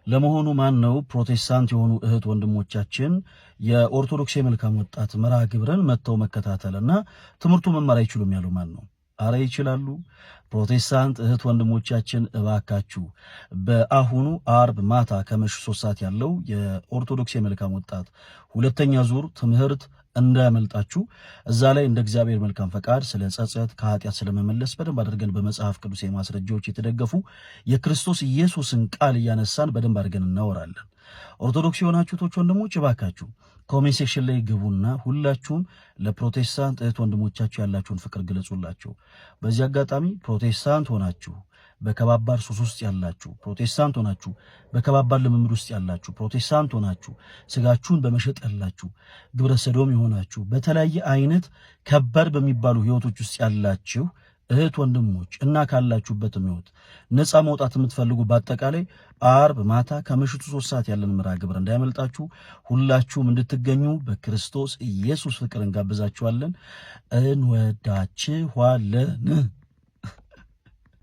ለመሆኑ ማን ነው ፕሮቴስታንት የሆኑ እህት ወንድሞቻችን የኦርቶዶክስ የመልካም ወጣት መርሃ ግብርን መተው መከታተልና ትምህርቱ መማር አይችሉም ያሉ ማን ነው? አረ ይችላሉ። ፕሮቴስታንት እህት ወንድሞቻችን እባካችሁ በአሁኑ አርብ ማታ ከመሽ 3 ሰዓት ያለው የኦርቶዶክስ የመልካም ወጣት ሁለተኛ ዙር ትምህርት እንዳያመልጣችሁ። እዛ ላይ እንደ እግዚአብሔር መልካም ፈቃድ ስለ ጸጸት ከኃጢአት ስለመመለስ በደንብ አድርገን በመጽሐፍ ቅዱስ የማስረጃዎች የተደገፉ የክርስቶስ ኢየሱስን ቃል እያነሳን በደንብ አድርገን እናወራለን። ኦርቶዶክስ የሆናችሁ ወንድሞች እባካችሁ ኮሜንት ሴክሽን ላይ ግቡና ሁላችሁም ለፕሮቴስታንት እህት ወንድሞቻችሁ ያላችሁን ፍቅር ግለጹላችሁ። በዚህ አጋጣሚ ፕሮቴስታንት ሆናችሁ በከባባር ሱስ ውስጥ ያላችሁ፣ ፕሮቴስታንት ሆናችሁ በከባባር ልምምድ ውስጥ ያላችሁ፣ ፕሮቴስታንት ሆናችሁ ስጋችሁን በመሸጥ ያላችሁ፣ ግብረ ሰዶም የሆናችሁ በተለያየ አይነት ከባድ በሚባሉ ህይወቶች ውስጥ ያላችሁ እህት ወንድሞች እና ካላችሁበትም ህይወት ነፃ መውጣት የምትፈልጉ በአጠቃላይ አርብ ማታ ከምሽቱ 3 ሰዓት ያለን መርሃ ግብር እንዳያመልጣችሁ ሁላችሁም እንድትገኙ በክርስቶስ ኢየሱስ ፍቅር እንጋብዛችኋለን። እንወዳችኋለን።